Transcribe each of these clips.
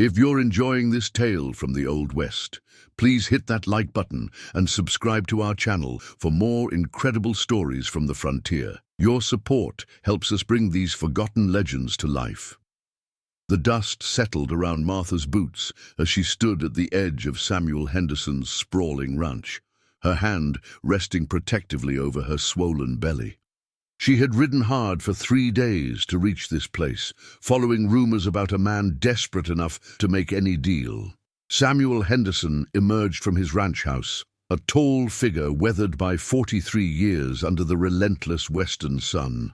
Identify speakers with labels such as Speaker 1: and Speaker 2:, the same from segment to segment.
Speaker 1: If you're enjoying this tale from the Old West, please hit that like button and subscribe to our channel for more incredible stories from the frontier. Your support helps us bring these forgotten legends to life. The dust settled around Martha's boots as she stood at the edge of Samuel Henderson's sprawling ranch, her hand resting protectively over her swollen belly. She had ridden hard for 3 days to reach this place, following rumors about a man desperate enough to make any deal. Samuel Henderson emerged from his ranch house, a tall figure weathered by 43 years under the relentless western sun.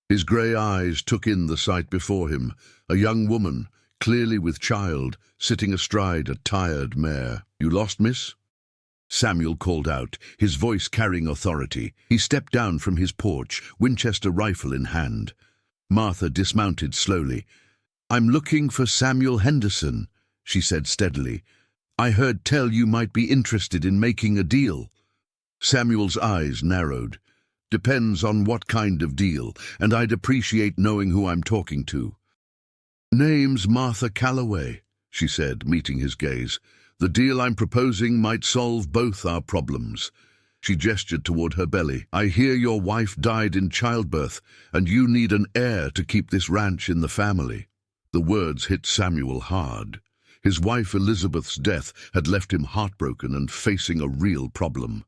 Speaker 1: His grey eyes took in the sight before him, a young woman, clearly with child, sitting astride a tired mare. "You lost, miss?" Samuel called out, his voice carrying authority. He stepped down from his porch, Winchester rifle in hand. Martha dismounted slowly. "I'm looking for Samuel Henderson," she said steadily. "I heard tell you might be interested in making a deal." Samuel's eyes narrowed. "Depends on what kind of deal, and I'd appreciate knowing who I'm talking to." "Name's Martha Calloway," she said, meeting his gaze. "The deal I'm proposing might solve both our problems." She gestured toward her belly. "I hear your wife died in childbirth, and you need an heir to keep this ranch in the family." The words hit Samuel hard. His wife Elizabeth's death had left him heartbroken and facing a real problem.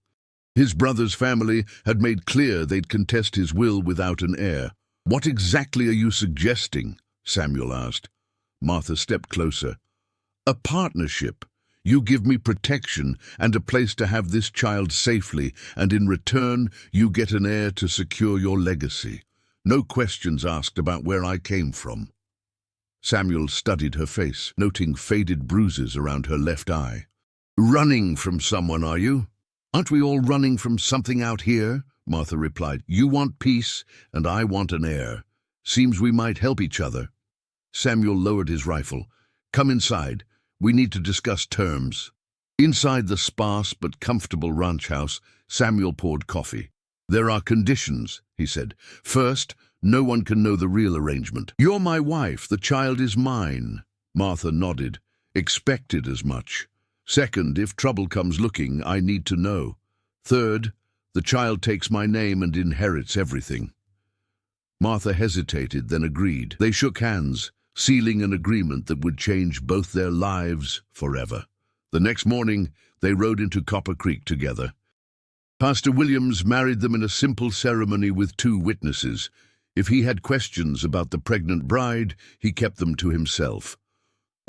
Speaker 1: His brother's family had made clear they'd contest his will without an heir. "What exactly are you suggesting?" Samuel asked. Martha stepped closer. "A partnership. You give me protection and a place to have this child safely, and in return you get an heir to secure your legacy. No questions asked about where I came from." Samuel studied her face, noting faded bruises around her left eye. "Running from someone, are you?" "Aren't we all running from something out here?" Martha replied. "You want peace, and I want an heir. Seems we might help each other." Samuel lowered his rifle. "Come inside. We need to discuss terms." Inside the sparse but comfortable ranch house, Samuel poured coffee. "There are conditions," he said. "First, no one can know the real arrangement. You're my wife, the child is mine." Martha nodded. "Expected as much. Second, if trouble comes looking, I need to know. Third, the child takes my name and inherits everything." Martha hesitated, then agreed. They shook hands, sealing an agreement that would change both their lives forever. The next morning, they rode into Copper Creek together. Pastor Williams married them in a simple ceremony with 2 witnesses. If he had questions about the pregnant bride, he kept them to himself.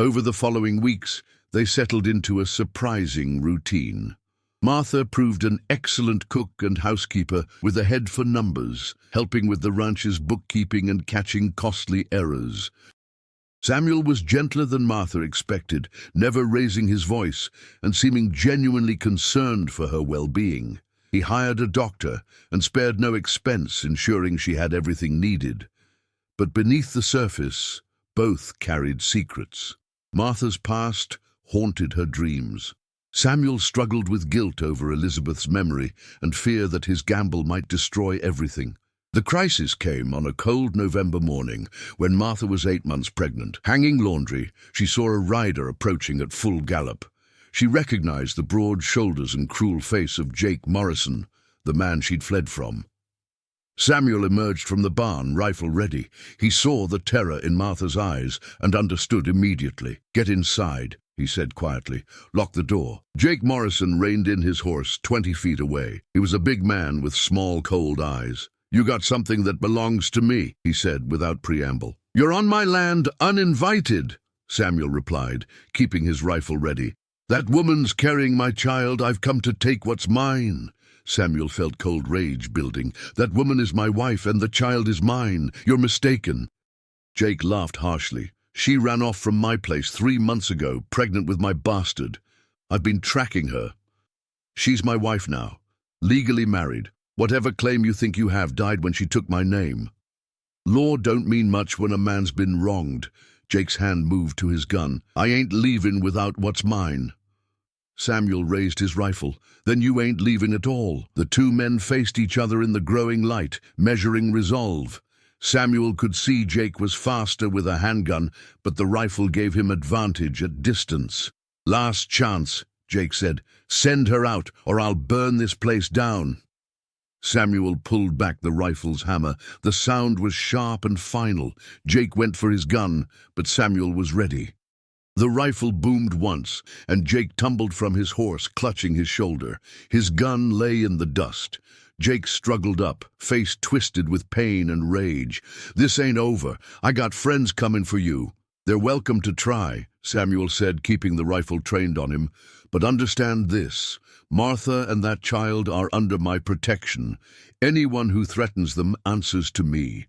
Speaker 1: Over the following weeks, they settled into a surprising routine. Martha proved an excellent cook and housekeeper with a head for numbers, helping with the ranch's bookkeeping and catching costly errors. Samuel was gentler than Martha expected, never raising his voice and seeming genuinely concerned for her well-being. He hired a doctor and spared no expense, ensuring she had everything needed. But beneath the surface, both carried secrets. Martha's past haunted her dreams. Samuel struggled with guilt over Elizabeth's memory and fear that his gamble might destroy everything. The crisis came on a cold November morning when Martha was 8 months pregnant. Hanging laundry, she saw a rider approaching at full gallop. She recognized the broad shoulders and cruel face of Jake Morrison, the man she'd fled from. Samuel emerged from the barn, rifle ready. He saw the terror in Martha's eyes and understood immediately. "Get inside," he said quietly. "Lock the door." Jake Morrison reined in his horse 20 feet away. He was a big man with small, cold eyes. "You got something that belongs to me," he said without preamble. "You're on my land uninvited," Samuel replied, keeping his rifle ready. "That woman's carrying my child. I've come to take what's mine." Samuel felt cold rage building. "That woman is my wife and the child is mine. You're mistaken." Jake laughed harshly. "She ran off from my place 3 months ago, pregnant with my bastard. I've been tracking her. She's my wife now, legally married. Whatever claim you think you have died when she took my name." "Law don't mean much when a man's been wronged." Jake's hand moved to his gun. "I ain't leaving without what's mine." Samuel raised his rifle. "Then you ain't leaving at all." The 2 men faced each other in the growing light, measuring resolve. Samuel could see Jake was faster with a handgun, but the rifle gave him advantage at distance. "Last chance," Jake said. "Send her out, or I'll burn this place down." Samuel pulled back the rifle's hammer. The sound was sharp and final. Jake went for his gun, but Samuel was ready. The rifle boomed once, and Jake tumbled from his horse, clutching his shoulder. His gun lay in the dust. Jake struggled up, face twisted with pain and rage. "This ain't over. I got friends coming for you. They're welcome to try," Samuel said, keeping the rifle trained on him. "But understand this. Martha and that child are under my protection. Anyone who threatens them answers to me."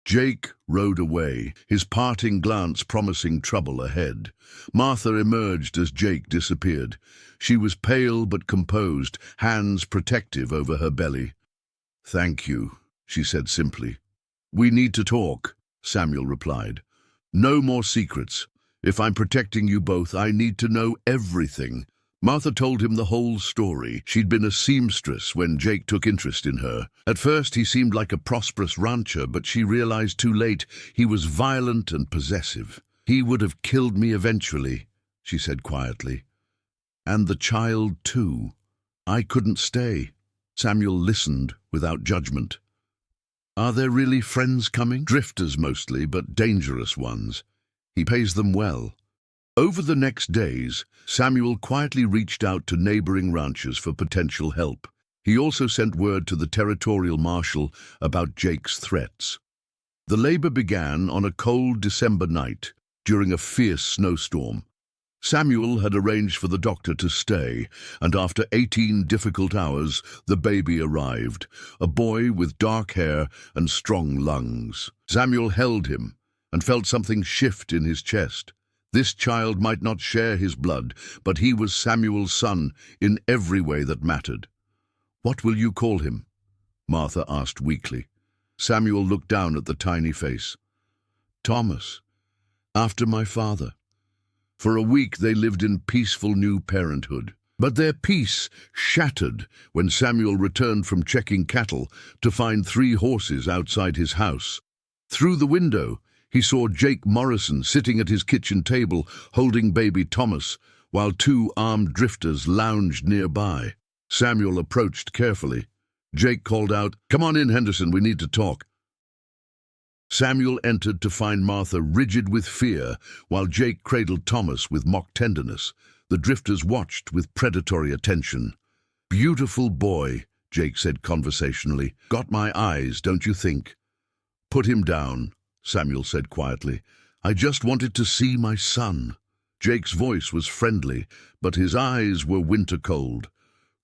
Speaker 1: Jake rode away, his parting glance promising trouble ahead. Martha emerged as Jake disappeared. She was pale but composed, hands protective over her belly. "Thank you," she said simply. "We need to talk," Samuel replied. "No more secrets. If I'm protecting you both, I need to know everything." Martha told him the whole story. She'd been a seamstress when Jake took interest in her. At first he seemed like a prosperous rancher, but she realized too late he was violent and possessive. "He would have killed me eventually," she said quietly. "And the child too. I couldn't stay." Samuel listened without judgment. "Are there really friends coming?" "Drifters mostly, but dangerous ones. He pays them well." Over the next days, Samuel quietly reached out to neighboring ranchers for potential help. He also sent word to the territorial marshal about Jake's threats. The labor began on a cold December night during a fierce snowstorm. Samuel had arranged for the doctor to stay, and after 18 difficult hours, the baby arrived, a boy with dark hair and strong lungs. Samuel held him and felt something shift in his chest. This child might not share his blood, but he was Samuel's son in every way that mattered. "What will you call him?" Martha asked weakly. Samuel looked down at the tiny face. "Thomas, after my father." For a week they lived in peaceful new parenthood. But their peace shattered when Samuel returned from checking cattle to find 3 horses outside his house. Through the window, he saw Jake Morrison sitting at his kitchen table holding baby Thomas, while 2 armed drifters lounged nearby. Samuel approached carefully. Jake called out, "Come on in, Henderson, we need to talk." Samuel entered to find Martha rigid with fear, while Jake cradled Thomas with mock tenderness. The drifters watched with predatory attention. "Beautiful boy," Jake said conversationally. "Got my eyes, don't you think?" "Put him down," Samuel said quietly. "I just wanted to see my son." Jake's voice was friendly, but his eyes were winter cold.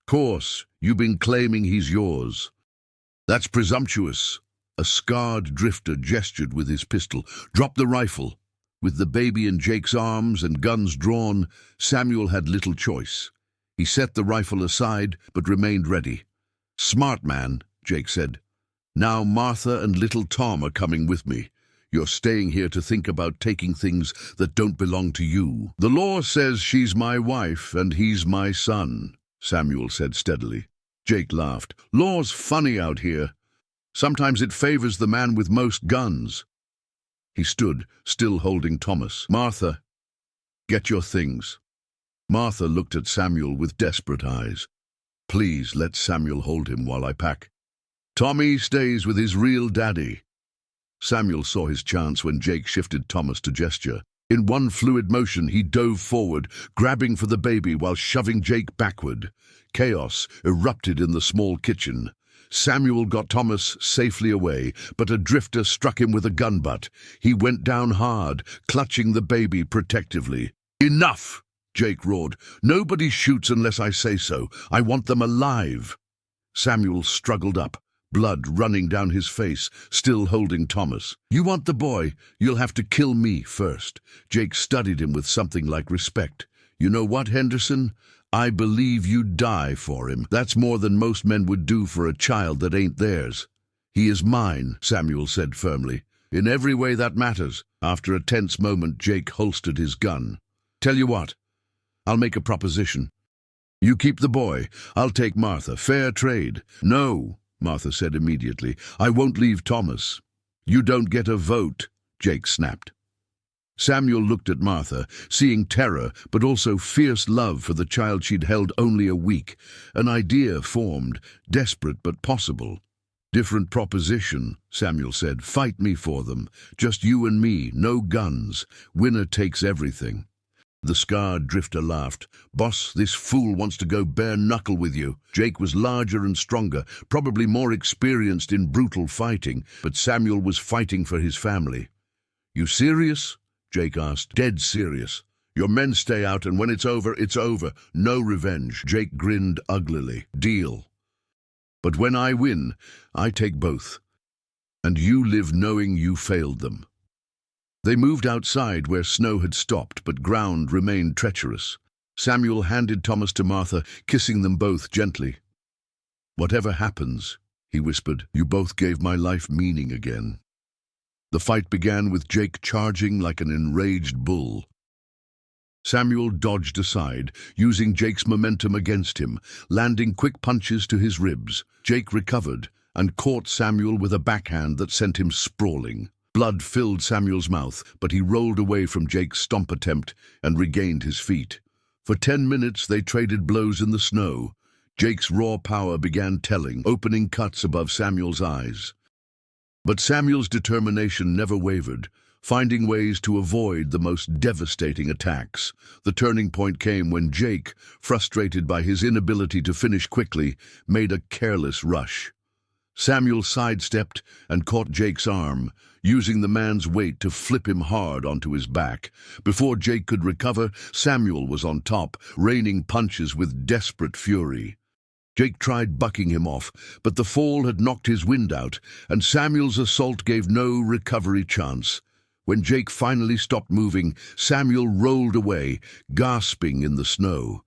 Speaker 1: "Course, you've been claiming he's yours." "That's presumptuous." A scarred drifter gestured with his pistol. "Drop the rifle." With the baby in Jake's arms and guns drawn, Samuel had little choice. He set the rifle aside, but remained ready. "Smart man," Jake said. "Now Martha and little Tom are coming with me. You're staying here to think about taking things that don't belong to you." "The law says she's my wife and he's my son," Samuel said steadily. Jake laughed. "Law's funny out here. Sometimes it favors the man with most guns." He stood, still holding Thomas. "Martha, get your things." Martha looked at Samuel with desperate eyes. "Please let Samuel hold him while I pack. Tommy stays with his real daddy." Samuel saw his chance when Jake shifted Thomas to gesture. In one fluid motion, he dove forward, grabbing for the baby while shoving Jake backward. Chaos erupted in the small kitchen. Samuel got Thomas safely away, but a drifter struck him with a gun butt. He went down hard, clutching the baby protectively. "Enough!" Jake roared. "Nobody shoots unless I say so. I want them alive." Samuel struggled up, blood running down his face, still holding Thomas. "You want the boy? You'll have to kill me first." Jake studied him with something like respect. "You know what, Henderson? I believe you'd die for him. That's more than most men would do for a child that ain't theirs." "He is mine," Samuel said firmly. "In every way that matters." After a tense moment, Jake holstered his gun. "Tell you what, I'll make a proposition. You keep the boy, I'll take Martha. Fair trade." "No," Martha said immediately. "I won't leave Thomas." "You don't get a vote," Jake snapped. Samuel looked at Martha, seeing terror but also fierce love for the child she'd held only a week. An idea formed, desperate but possible. "Different proposition," Samuel said. "Fight me for them. Just you and me, no guns. Winner takes everything." The scarred drifter laughed. "Boss, this fool wants to go bare-knuckle with you." Jake was larger and stronger, probably more experienced in brutal fighting, but Samuel was fighting for his family. "You serious?" Jake asked. "Dead serious. Your men stay out, and when it's over, it's over. No revenge." Jake grinned uglily. "Deal. But when I win, I take both. And you live knowing you failed them." They moved outside where snow had stopped, but ground remained treacherous. Samuel handed Thomas to Martha, kissing them both gently. "Whatever happens," he whispered, "you both gave my life meaning again." The fight began with Jake charging like an enraged bull. Samuel dodged aside, using Jake's momentum against him, landing quick punches to his ribs. Jake recovered and caught Samuel with a backhand that sent him sprawling. Blood filled Samuel's mouth, but he rolled away from Jake's stomp attempt and regained his feet. For 10 minutes they traded blows in the snow. Jake's raw power began telling, opening cuts above Samuel's eyes. But Samuel's determination never wavered, finding ways to avoid the most devastating attacks. The turning point came when Jake, frustrated by his inability to finish quickly, made a careless rush. Samuel sidestepped and caught Jake's arm, using the man's weight to flip him hard onto his back. Before Jake could recover, Samuel was on top, raining punches with desperate fury. Jake tried bucking him off, but the fall had knocked his wind out, and Samuel's assault gave no recovery chance. When Jake finally stopped moving, Samuel rolled away, gasping in the snow.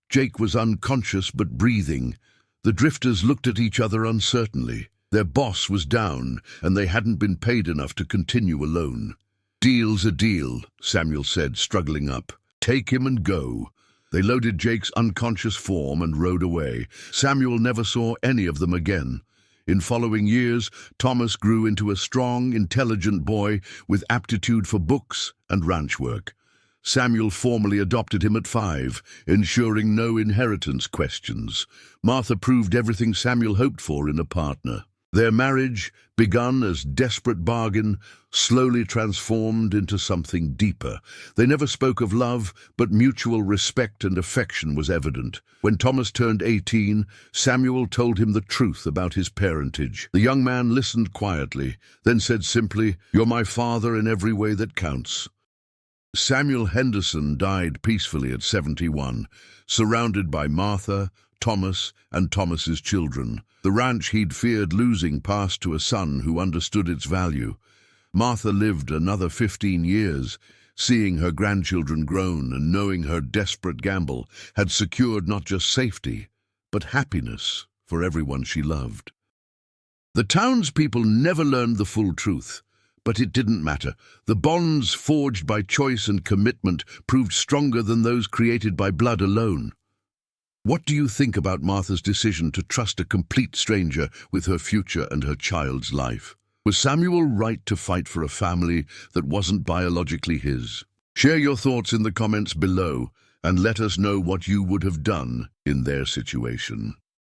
Speaker 1: Jake was unconscious but breathing. The drifters looked at each other uncertainly. Their boss was down, and they hadn't been paid enough to continue alone. "Deal's a deal," Samuel said, struggling up. "Take him and go." They loaded Jake's unconscious form and rode away. Samuel never saw any of them again. In following years, Thomas grew into a strong, intelligent boy with aptitude for books and ranch work. Samuel formally adopted him at 5, ensuring no inheritance questions. Martha proved everything Samuel hoped for in a partner. Their marriage, begun as desperate bargain, slowly transformed into something deeper. They never spoke of love, but mutual respect and affection was evident. When Thomas turned 18, Samuel told him the truth about his parentage. The young man listened quietly, then said simply, "You're my father in every way that counts." Samuel Henderson died peacefully at 71, surrounded by Martha, Thomas, and Thomas's children. The ranch he'd feared losing passed to a son who understood its value. Martha lived another 15 years, seeing her grandchildren grown and knowing her desperate gamble had secured not just safety, but happiness for everyone she loved. The townspeople never learned the full truth, but it didn't matter. The bonds forged by choice and commitment proved stronger than those created by blood alone. What do you think about Martha's decision to trust a complete stranger with her future and her child's life? Was Samuel right to fight for a family that wasn't biologically his? Share your thoughts in the comments below and let us know what you would have done in their situation.